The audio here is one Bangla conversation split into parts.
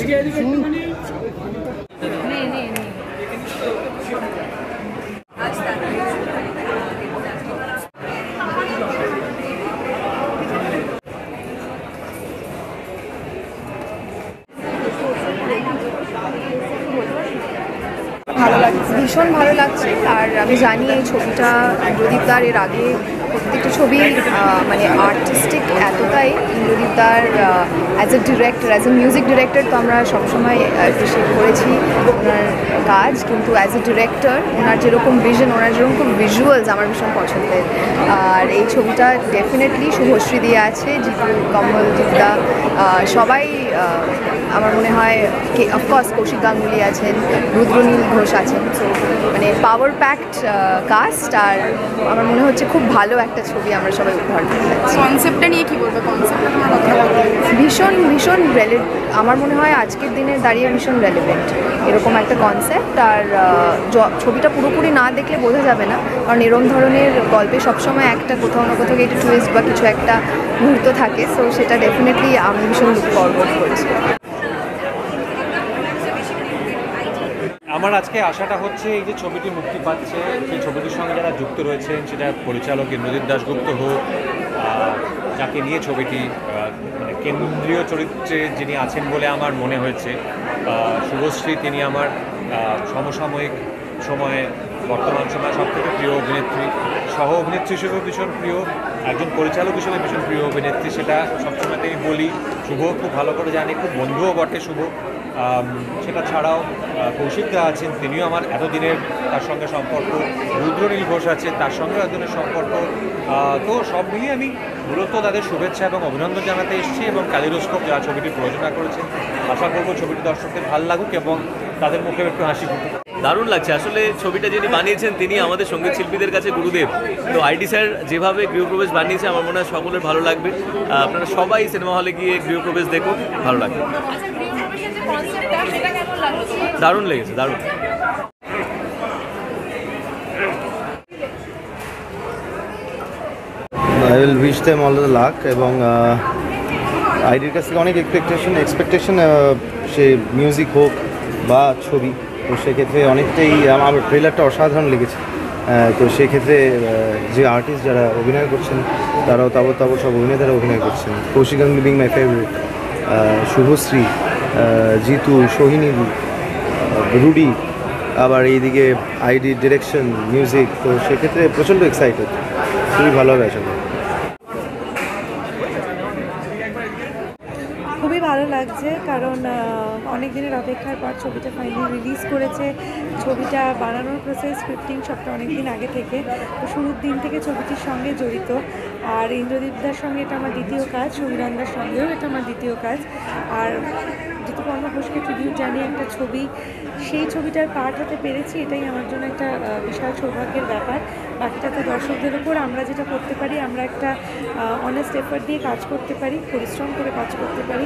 ভালো লাগছে, ভীষণ ভালো লাগছে। আর আমি জানি এই ছবিটা ইন্দ্রদীপদার এর আগে প্রত্যেকটা ছবি মানে আর্টিস্টিক এতটাই। ইন্দ্রদীপদার as a director, as a music director তো আমরা সবসময় অ্যাপ্রিসিয়েট করেছি ওনার কাজ, কিন্তু অ্যাজ এ ডিরেক্টর ওনার যেরকম ভিশন, ওনার যেরকম ভিজুয়ালস আমার ভীষণ পছন্দের। আর এই ছবিটা ডেফিনেটলি শুভশ্রী দিয়ে আছে, জিতু, কমল, জিতদা সবাই আমার মনে হয়, অফকোর্স কৌশিক গাঙ্গুলি আছেন, রুদ্রনীল ঘোষ আছেন। সো মানে পাওয়ার প্যাকড কাস্ট, আর আমার মনে হচ্ছে খুব ভালো একটা ছবি আমরা সবাই উপহার দিতে যাচ্ছি। কনসেপ্টটা নিয়ে কী বলবো? কনসেপ্টটা তোমার ভীষণ ভীষণ আমার মনে হয় আজকের দিনে দাঁড়িয়ে ভীষণ রেলেভেন্ট এরকম একটা কনসেপ্ট। আর ছবিটা পুরোপুরি না দেখলে বোঝা যাবে না, কারণ এরকম ধরনের গল্পে সবসময় একটা কোথাও না কোথাও একটা টুইস্ট বা কিছু একটা মুহূর্ত থাকে। সো সেটা ডেফিনেটলি আমি ভীষণ লুক ফরওয়ার্ড করছি। আমার আজকে আশাটা হচ্ছে এই যে ছবিটি মুক্তি পাচ্ছে, সেই ছবিটির সঙ্গে যারা যুক্ত রয়েছেন, সেটা পরিচালক ইন্দ্রদীপ দাশগুপ্ত হোক, যাকে নিয়ে ছবিটি মানে কেন্দ্রীয় চরিত্রে যিনি আছেন বলে আমার মনে হয়েছে, শুভশ্রী, তিনি আমার সমসাময়িক সময়ে, বর্তমান সময়ে সবথেকে প্রিয় অভিনেত্রী, সহ অভিনেত্রী হিসেবেও ভীষণ প্রিয়, একজন পরিচালক হিসেবে ভীষণ প্রিয় অভিনেত্রী, সেটা সবসময় আমি বলি। শুভ খুব ভালো করে জানি, খুব বন্ধুও বটে শুভ। সেটা ছাড়াও কৌশিকদা আছেন, তিনিও আমার এতদিনের তার সঙ্গে সম্পর্ক। রুদ্রনীল ঘোষ আছে, তার সঙ্গেও একজনের সম্পর্ক। তো সব মিলিয়ে আমি মূলত তাদের শুভেচ্ছা এবং অভিনন্দন জানাতে এসেছি, এবং কালিরোস্কোপ যারা ছবিটি প্রযোজনা করেছেন, আশা করব ছবিটি দর্শকদের ভালো লাগুক এবং তাদের মুখে একটু হাসি ফুটুক। দারুণ লাগছে আসলে। ছবিটা যিনি বানিয়েছেন তিনি আমাদের সঙ্গীত শিল্পীদের কাছে গুরুদেব। তো আইডি স্যার যেভাবে গৃহপ্রবেশ বানিয়েছে, আমার মনে হয় সকলের ভালো লাগবে। আপনারা সবাই সিনেমা হলে গিয়ে গৃহপ্রবেশ দেখুন, ভালো লাগবে। দারুণ লেগেছে, দারুণ। I will wish them all the luck, এবং আইডির কাছ থেকে অনেক এক্সপেকটেশন সে মিউজিক হোক বা ছবি, তো সেক্ষেত্রে অনেকটাই আমার ট্রেলারটা অসাধারণ লেগেছে। তো সেক্ষেত্রে যে আর্টিস্ট যারা অভিনয় করছেন তারাও তাবড় সব অভিনেতারা অভিনয় করছেন। Kaushik Ganguly being my favourite, Subhashree, Jitu, Sohini, Rudy, আবার এইদিকে আইডি ডিরেকশন, মিউজিক, তো সেক্ষেত্রে প্রচণ্ড এক্সাইটেড, খুবই ভালো হবে আসলে। খুবই ভালো লাগছে, কারণ অনেক দিনের অপেক্ষার পর ছবিটা ফাইনালি রিলিজ করেছে। ছবিটা বানানোর প্রসেস, স্ক্রিপ্টিং সবটা অনেক দিন আগে থেকে, তো শুরুর দিন থেকে ছবিটির সঙ্গে জড়িত। আর ইন্দ্রদীপদার সঙ্গে এটা আমার দ্বিতীয় কাজ, সমীরণদার সঙ্গেও এটা আমার দ্বিতীয় কাজ। আর জিতু ঘোষকে ট্রিবিউট জানিয়ে একটা ছবি, সেই ছবিটার পার্ট হতে পেরেছি, এটাই আমার জন্য একটা বিশাল সৌভাগ্যের ব্যাপার। বাকিটা তো দর্শকদের উপর, আমরা যেটা করতে পারি, আমরা একটা অনেস্ট এফার্ট দিয়ে কাজ করতে পারি, পরিশ্রম করে কাজ করতে পারি,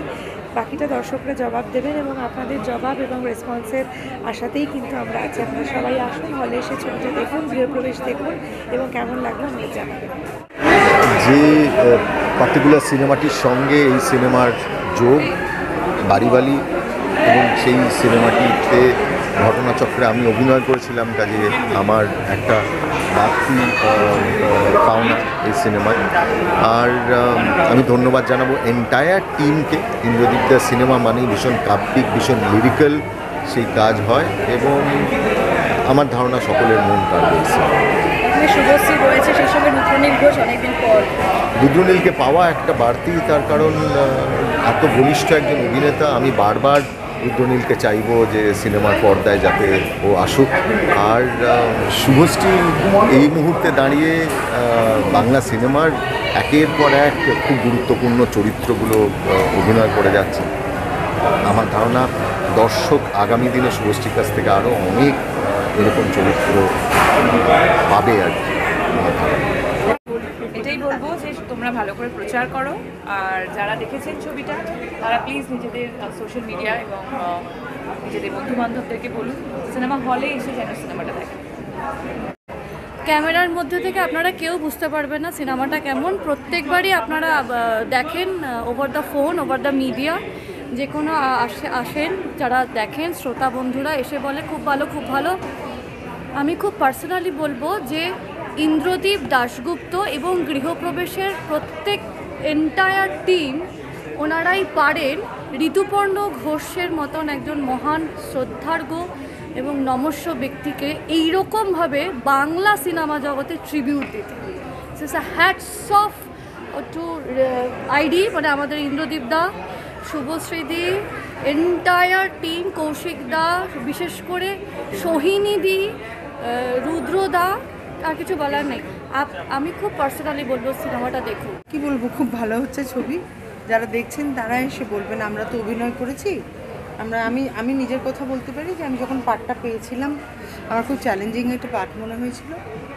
বাকিটা দর্শকরা জবাব দেবেন, এবং আপনাদের জবাব এবং রেসপন্সের আশাতেই কিন্তু আমরা আছি। আপনারা সবাই আসুন, হলে এসে ছবিটা দেখুন, গৃহপ্রবেশ দেখুন, এবং কেমন লাগলো আমাদের জানাবেন। যে পার্টিকুলার সিনেমাটির সঙ্গে এই সিনেমার যোগ বাড়িবালি, এবং সেই সিনেমাটিতে ঘটনাচক্রে আমি অভিনয় করেছিলাম, কাজে আমার একটা বাড়তি পাওনা এই সিনেমায়। আর আমি ধন্যবাদ জানাবো এন্টায়ার টিমকে। ইন্দ্রদীপদার সিনেমা মানেই ভীষণ কাব্যিক, ভীষণ লিরিক্যাল সেই কাজ হয়, এবং আমার ধারণা সকলের মন কাড়বে। শুভশ্রী রয়েছে, সেই সঙ্গে রুদ্রনীল ঘোষ অনেকদিন পর। রুদ্রনীলকে পাওয়া একটা বাড়তি, তার কারণ এত বলিষ্ঠ একজন অভিনেতা। আমি বারবার রুদ্রনীলকে চাইবো যে সিনেমার পর্দায় যাতে ও আসুক। আর শুভশ্রী এই মুহূর্তে দাঁড়িয়ে বাংলা সিনেমার একের পর এক খুব গুরুত্বপূর্ণ চরিত্রগুলো অভিনয় করে যাচ্ছে। আমার ধারণা দর্শক আগামী দিনে শুভশ্রীর কাছ থেকে আরও অনেক এরকম চরিত্র পাবে আর কি। এটাই বলবো যে তোমরা ভালো করে প্রচার করো, আর যারা দেখেছেন ছবিটা তারা প্লিজ নিজেদের সোশ্যাল মিডিয়া এবং নিজেদের বন্ধু বান্ধবদেরকে বলুন সিনেমা হলে এসে যেন সিনেমাটা দেখেন। ক্যামেরার মধ্যে থেকে আপনারা কেউ বুঝতে পারবেন না সিনেমাটা কেমন। প্রত্যেকবারই আপনারা দেখেন over the phone, over the media, যে কোনো আসেন যারা দেখেন শ্রোতা বন্ধুরা এসে বলে খুব ভালো খুব ভালো। আমি খুব পার্সোনালি বলবো যে ইন্দ্রদীপ দাশগুপ্ত এবং গৃহপ্রবেশের প্রত্যেক এন্টায়ার টিম ওনারাই পারেন ঋতুপর্ণ ঘোষের মতন একজন মহান শ্রদ্ধার্ঘ এবং নমস্য ব্যক্তিকে এইরকমভাবে বাংলা সিনেমা জগতে ট্রিবিউট দিতে। It's a hats off to ID, মানে আমাদের ইন্দ্রদীপ দা, শুভশ্রীদি, এন্টায়ার টিম, কৌশিক দা, বিশেষ করে সোহিনী দি, রুদ্রদা, আর কিছু বলার নেই। আমি খুব পার্সোনালি বলবো সিনেমাটা দেখুন। কি বলবো, খুব ভালো হচ্ছে ছবি। যারা দেখছেন তারা এসে বলবেন আমরা তো অভিনয় করেছি। আমি নিজের কথা বলতে পারি যে আমি যখন পার্টটা পেয়েছিলাম আমার খুব চ্যালেঞ্জিং একটা পার্ট মনে হয়েছিল,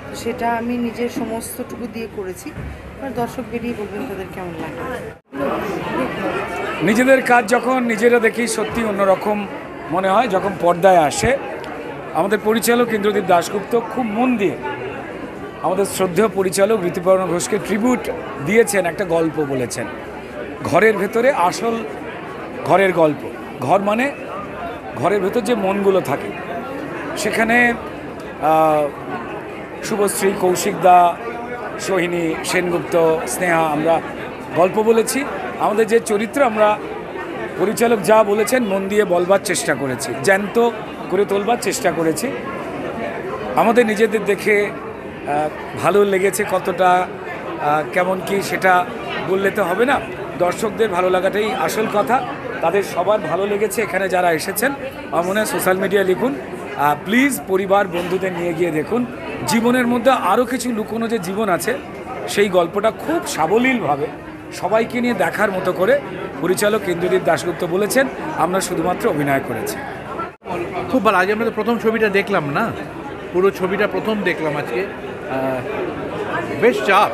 তো সেটা আমি নিজের সমস্তটুকু দিয়ে করেছি। এবার দর্শক বেরিয়ে বলবেন তাদের কেমন লাগে। নিজেদের কাজ যখন নিজেরা দেখি সত্যি অন্যরকম মনে হয় যখন পর্দায় আসে। আমাদের পরিচালক ইন্দ্রদীপ দাশগুপ্ত খুব মন দিয়ে আমাদের শ্রদ্ধেয় পরিচালক ঋতুপর্ণ ঘোষকে ট্রিবিউট দিয়েছেন, একটা গল্প বলেছেন ঘরের ভেতরে, আসল ঘরের গল্প। ঘর মানে ঘরের ভেতর যে মনগুলো থাকে, সেখানে শুভশ্রী, কৌশিক দা, সোহিনী, সেনগুপ্ত, স্নেহা আমরা গল্প বলেছি। আমাদের যে চরিত্র আমরা পরিচালক যা বলেছেন মন দিয়ে বলবার চেষ্টা করেছি, জ্যান্ত করে তোলবার চেষ্টা করেছি। আমাদের নিজেদের দেখে ভালো লেগেছে কতটা, কেমন কি সেটা বললে তো হবে না। দর্শকদের ভালো লাগাটাই আসল কথা। তাদের সবার ভালো লেগেছে এখানে যারা এসেছেন। আমার মনে হয় সোশ্যাল মিডিয়ায় লিখুন, প্লিজ পরিবার বন্ধুদের নিয়ে গিয়ে দেখুন। জীবনের মধ্যে আরও কিছু লুকোনো যে জীবন আছে, সেই গল্পটা খুব সাবলীলভাবে সবাইকে নিয়ে দেখার মতো করে পরিচালক ইন্দ্রদীপ দাশগুপ্ত বলেছেন। আমরা শুধুমাত্র অভিনয় করেছি। খুব ভালো। আজ আমরা তো প্রথম ছবিটা দেখলাম না, পুরো ছবিটা প্রথম দেখলাম আজকে। বেশ চাপ,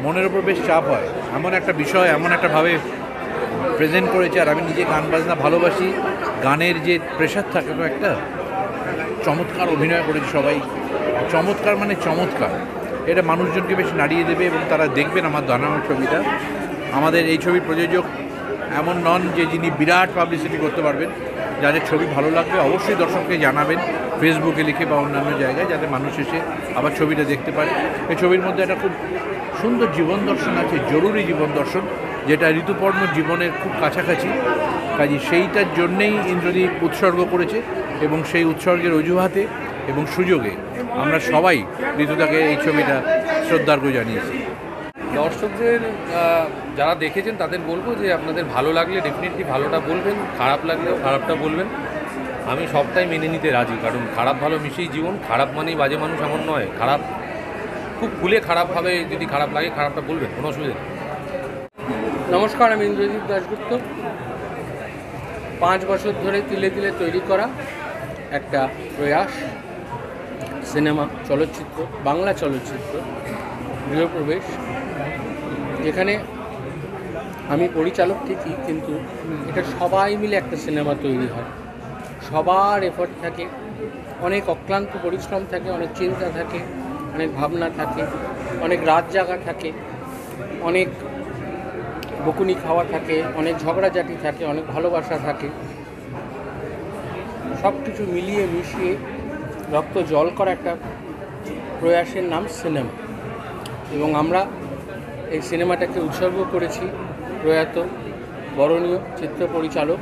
মনের ওপর বেশ চাপ হয়। এমন একটা বিষয় এমন একটা ভাবে প্রেজেন্ট করেছে। আর আমি নিজে গান বাজনা ভালোবাসি, গানের যে প্রেশার থাকে তো একটা, চমৎকার অভিনয় করেছে সবাই। চমৎকার মানে চমৎকার। এটা মানুষজনকে বেশ নাড়িয়ে দেবে এবং তারা দেখবেন আমার বানানোর ছবিটা। আমাদের এই ছবির প্রযোজক এমন নন যে যিনি বিরাট পাবলিসিটি করতে পারবেন। যাদের ছবি ভালো লাগবে অবশ্যই দর্শককে জানাবেন, ফেসবুকে লিখে বা অন্যান্য জায়গায়, যাতে মানুষ এসে আবার ছবিটা দেখতে পারে। এই ছবির মধ্যে একটা খুব সুন্দর জীবন দর্শন আছে, জরুরি জীবন দর্শন, যেটা ঋতুপর্ণ জীবনের খুব কাছাকাছি। কাজে সেইটার জন্যেই ইন্দ্রদীপ উৎসর্গ করেছে এবং সেই উৎসর্গের অজুহাতে এবং সুযোগে আমরা সবাই ঋতুদাকে এই ছবিটা শ্রদ্ধার্ঘ্য জানিয়েছি। দর্শকদের যারা দেখেছেন তাদের বলবো যে আপনাদের ভালো লাগলে ডেফিনেটলি ভালোটা বলবেন, খারাপ লাগলেও খারাপটা বলবেন। আমি সবটাই মেনে নিতে রাজি, কারণ খারাপ ভালো মিশেই জীবন। খারাপ মানেই বাজে মানুষ এমন নয়। খারাপ খুব খুলে খারাপভাবে যদি খারাপ লাগে খারাপটা বলবেন, কোনো অসুবিধা নেই। নমস্কার, আমি ইন্দ্রদীপ দাশগুপ্ত। 5 বছর ধরে তিলে তিলে তৈরি করা একটা প্রয়াস সিনেমা, চলচ্চিত্র, বাংলা চলচ্চিত্র গৃহপ্রবেশ, যেখানে আমি পরিচালক ঠিকই, কিন্তু এটা সবাই মিলে একটা সিনেমা তৈরি হয়। সবার এফোর্ট থাকে, অনেক অক্লান্ত পরিশ্রম থাকে, অনেক চিন্তা থাকে, অনেক ভাবনা থাকে, অনেক রাত জাগা থাকে, অনেক বকুনি খাওয়া থাকে, অনেক ঝগড়াঝাটি থাকে, অনেক ভালোবাসা থাকে। সব কিছু মিলিয়ে মিশিয়ে রক্ত জল করা একটা প্রয়াসের নাম সিনেমা। এবং আমরা এই সিনেমাটাকে উৎসর্গ করেছি প্রয়াত বরণীয় চিত্র পরিচালক,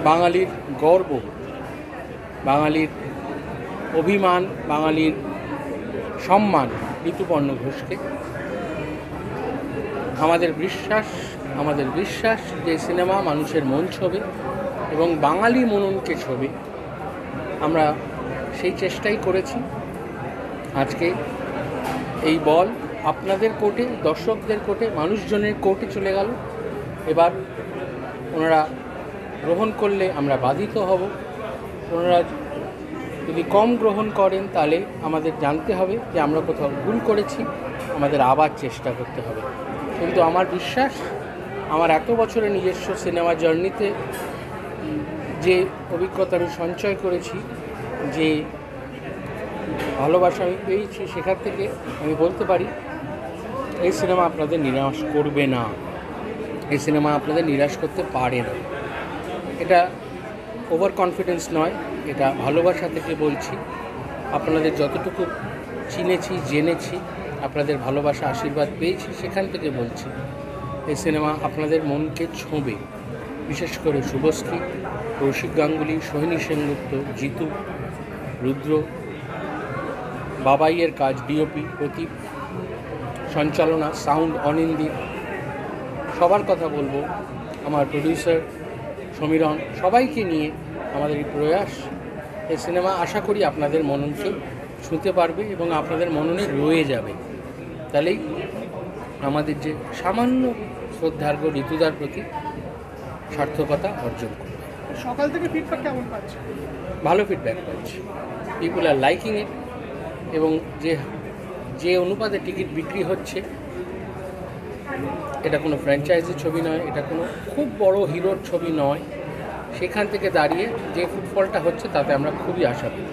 বাঙালির গর্ব, বাঙালির অভিমান, বাঙালির সম্মান ঋতুপর্ণ ঘোষকে। আমাদের বিশ্বাস যে সিনেমা মানুষের মন ছবে এবং বাঙালি মননকে ছবে। আমরা সেই চেষ্টাই করেছি। আজকে এই বল আপনাদের কোর্টে, দর্শকদের কোর্টে, মানুষজনের কোর্টে চলে গেল। এবার ওনারা গ্রহণ করলে আমরা বাধিত হব, ওনারা যদি কম গ্রহণ করেন তাহলে আমাদের জানতে হবে যে আমরা কোথাও ভুল করেছি, আমাদের আবার চেষ্টা করতে হবে। কিন্তু আমার বিশ্বাস, আমার এত বছরের নিজস্ব সিনেমা জার্নিতে যে অভিজ্ঞতা আমি সঞ্চয় করেছি, যে ভালোবাসা আমি পেয়েছি, সেখান থেকে আমি বলতে পারি এই সিনেমা আপনাদের নিরাশ করবে না। এই সিনেমা আপনাদের নিরাশ করতে পারে না। এটা ওভার কনফিডেন্স নয়, এটা ভালোবাসা থেকে বলছি। আপনাদের যতটুকু চিনেছি, জেনেছি, আপনাদের ভালোবাসা আশীর্বাদ পেয়েছি, সেখান থেকে বলছি এই সিনেমা আপনাদের মনকে ছোঁবে। বিশেষ করে শুভশ্রী, কৌশিক গাঙ্গুলি, সোহিনী সেনগুপ্ত, জিতু, রুদ্র, বাবাইয়ের কাজ, ডিওপি, প্রদীপ, সঞ্চালনা, সাউন্ড অনিন্দিত, সবার কথা বলবো, আমার প্রডিউসার সমীরণ, সবাইকে নিয়ে আমাদের এই প্রয়াস। এই সিনেমা আশা করি আপনাদের মননকে ছুঁতে পারবে এবং আপনাদের মননে রয়ে যাবে। তাহলেই আমাদের যে সামান্য শ্রদ্ধার্ঘ ঋতুদার প্রতি সার্থকতা অর্জন করবে। সকাল থেকে ফিডব্যাক কেমন পাচ্ছে? ভালো ফিডব্যাক পাচ্ছি, পিপুল আর লাইকিং ইট। এবং যে অনুপাতে টিকিট বিক্রি হচ্ছে, এটা কোনো ফ্র্যাঞ্চাইজির ছবি নয়, এটা কোনো খুব বড় হিরোর ছবি নয়, সেখান থেকে দাঁড়িয়ে যে ফুটফলটা হচ্ছে তাতে আমরা খুবই আশাবাদী।